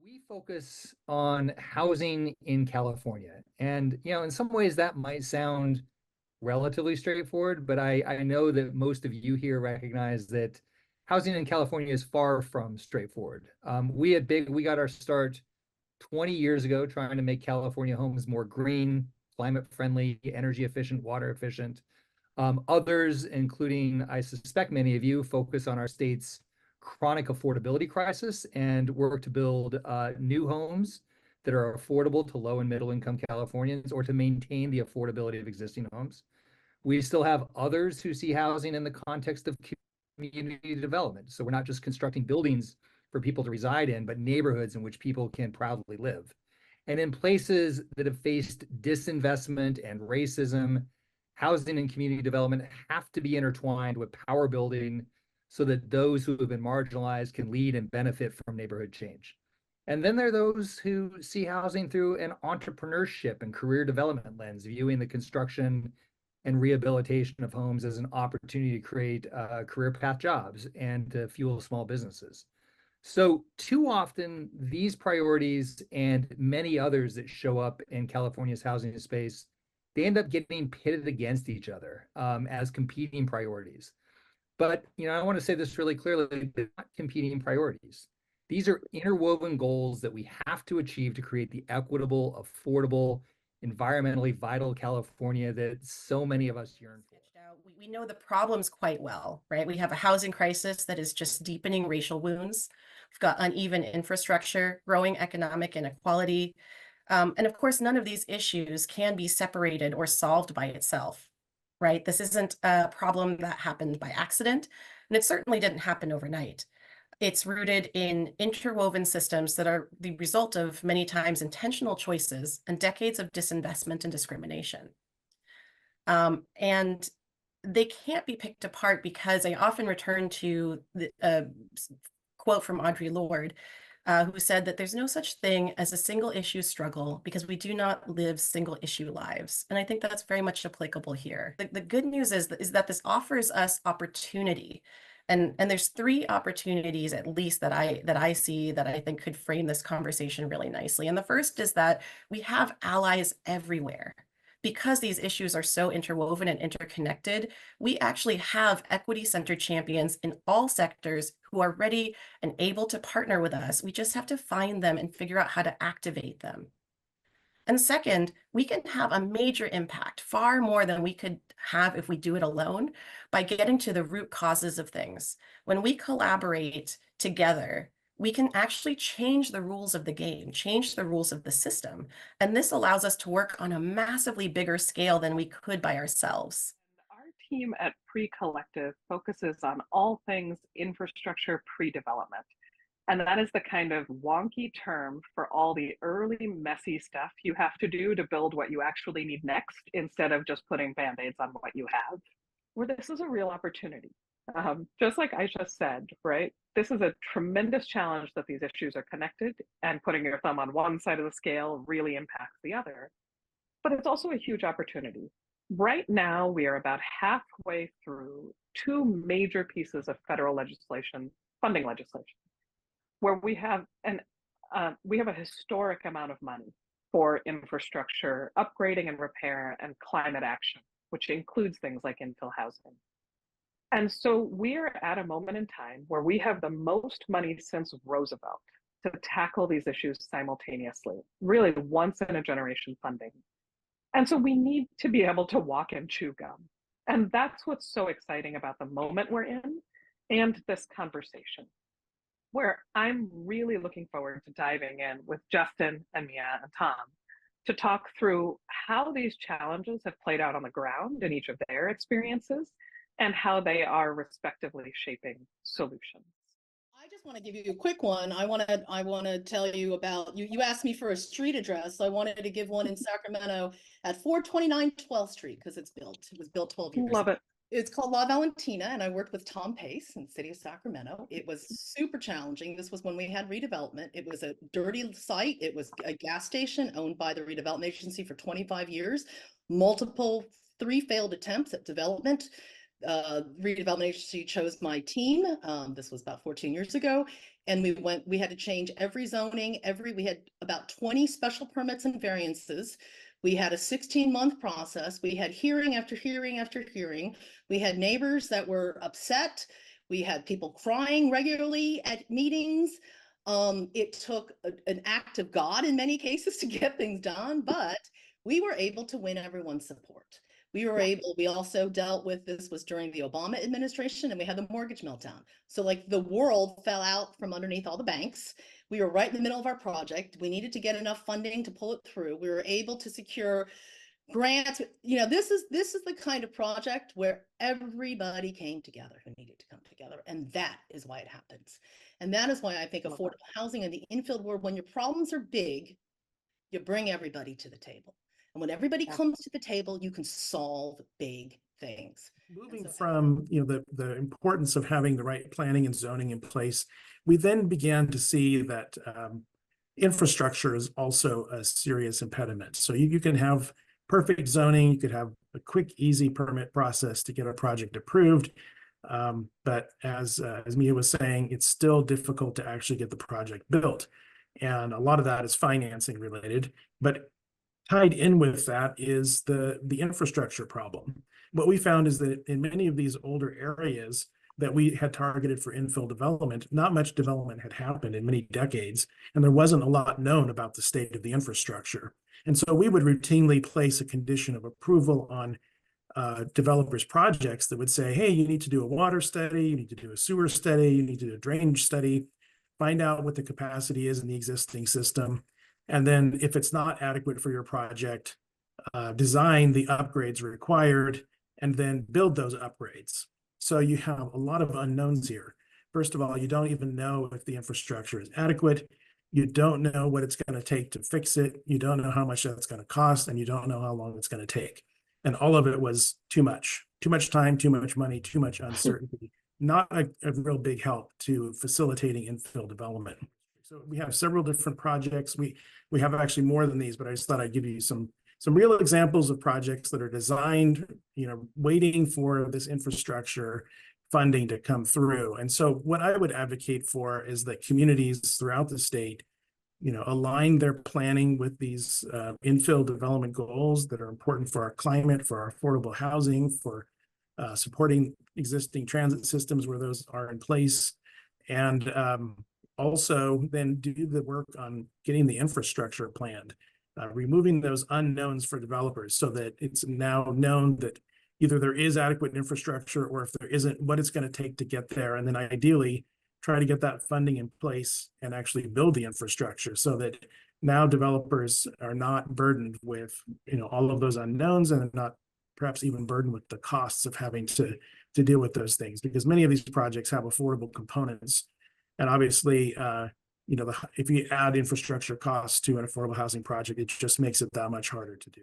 We focus on housing in California. And, in some ways that might sound relatively straightforward, but I know that most of you here recognize that housing in California is far from straightforward. We got our start 20 years ago trying to make California homes more green, climate friendly, energy efficient, water efficient. Others, including I suspect many of you, focus on our state's chronic affordability crisis and work to build new homes that are affordable to low and middle income Californians or to maintain the affordability of existing homes. We still have others who see housing in the context of community development. So we're not just constructing buildings for people to reside in, but neighborhoods in which people can proudly live. And in places that have faced disinvestment and racism, housing and community development have to be intertwined with power building so that those who have been marginalized can lead and benefit from neighborhood change. And then there are those who see housing through an entrepreneurship and career development lens, viewing the construction and rehabilitation of homes as an opportunity to create career path jobs and to fuel small businesses. So too often, these priorities and many others that show up in California's housing space, they end up getting pitted against each other as competing priorities. But I want to say this really clearly: they're not competing priorities. These are interwoven goals that we have to achieve to create the equitable, affordable, environmentally vital California that so many of us yearn for. We know the problems quite well, right? We have a housing crisis that is just deepening racial wounds. We've got uneven infrastructure, growing economic inequality. And of course, none of these issues can be separated or solved by itself, right? This isn't a problem that happened by accident, and it certainly didn't happen overnight. It's rooted in interwoven systems that are the result of many times intentional choices and decades of disinvestment and discrimination. And they can't be picked apart because I often return to the quote from Audre Lorde, who said that there's no such thing as a single issue struggle because we do not live single issue lives. And I think that's very much applicable here. The good news is that this offers us opportunity. And there's three opportunities at least that I see that I think could frame this conversation really nicely. And the first is that we have allies everywhere. Because these issues are so interwoven and interconnected, we actually have equity-centered champions in all sectors who are ready and able to partner with us. We just have to find them and figure out how to activate them. And second, we can have a major impact, far more than we could have if we do it alone, by getting to the root causes of things. When we collaborate together, we can actually change the rules of the game, change the rules of the system. And this allows us to work on a massively bigger scale than we could by ourselves. Our team at Pre-Collective focuses on all things infrastructure pre-development. And that is the kind of wonky term for all the early messy stuff you have to do to build what you actually need next instead of just putting band-aids on what you have. Where this is a real opportunity. Just like I just said, right? This is a tremendous challenge that these issues are connected, and putting your thumb on one side of the scale really impacts the other. But it's also a huge opportunity. Right now, we are about halfway through two major pieces of federal legislation, funding legislation, where we have a historic amount of money for infrastructure upgrading and repair and climate action, which includes things like infill housing. And so we're at a moment in time where we have the most money since Roosevelt to tackle these issues simultaneously, really once in a generation funding. And so we need to be able to walk and chew gum. And that's what's so exciting about the moment we're in and this conversation, where I'm really looking forward to diving in with Justin and Meea and Tom to talk through how these challenges have played out on the ground in each of their experiences and how they are respectively shaping solutions. I just want to give you a quick one. I want to tell you about you. You asked me for a street address. So I wanted to give one in Sacramento at 429 12th Street because it's built. It was built 12 years Love ago. it. It's called La Valentina, and I worked with Tom Pace in the city of Sacramento. It was super challenging. This was when we had redevelopment. It was a dirty site. It was a gas station owned by the redevelopment agency for 25 years, three failed attempts at development. redevelopment agency chose my team. This was about 14 years ago. And we had to change every zoning, we had about 20 special permits and variances. We had a 16-month process. We had hearing after hearing after hearing. We had neighbors that were upset. We had people crying regularly at meetings. It took an act of God in many cases to get things done, but we were able to win everyone's support. We also dealt with, this was during the Obama administration, and we had the mortgage meltdown. So like the world fell out from underneath all the banks. We were right in the middle of our project. We needed to get enough funding to pull it through. We were able to secure grants. This is the kind of project where everybody came together who needed to come together. And that is why it happens. And that is why I think affordable housing in the infill world, when your problems are big, you bring everybody to the table. And when everybody comes to the table, you can solve big things. Moving from the importance of having the right planning and zoning in place, we then began to see that infrastructure is also a serious impediment. So you can have perfect zoning, you could have a quick, easy permit process to get a project approved. But as Meea was saying, it's still difficult to actually get the project built. And a lot of that is financing related, but tied in with that is the infrastructure problem. What we found is that in many of these older areas that we had targeted for infill development, not much development had happened in many decades, and there wasn't a lot known about the state of the infrastructure. And so we would routinely place a condition of approval on developers' projects that would say, hey, you need to do a water study, you need to do a sewer study, you need to do a drainage study, find out what the capacity is in the existing system. And then if it's not adequate for your project, design the upgrades required and then build those upgrades. So you have a lot of unknowns here. First of all, you don't even know if the infrastructure is adequate. You don't know what it's going to take to fix it. You don't know how much that's going to cost, and you don't know how long it's going to take. And all of it was too much time, too much money, too much uncertainty, not a real big help to facilitating infill development. So we have several different projects. We have actually more than these, but I just thought I'd give you some real examples of projects that are designed, waiting for this infrastructure funding to come through. And so what I would advocate for is that communities throughout the state, align their planning with these infill development goals that are important for our climate, for our affordable housing, for supporting existing transit systems where those are in place. And also then do the work on getting the infrastructure planned, removing those unknowns for developers so that it's now known that either there is adequate infrastructure or if there isn't, what it's going to take to get there. And then ideally try to get that funding in place and actually build the infrastructure so that now developers are not burdened with, all of those unknowns and not perhaps even burdened with the costs of having to deal with those things, because many of these projects have affordable components. And obviously, if you add infrastructure costs to an affordable housing project, it just makes it that much harder to do.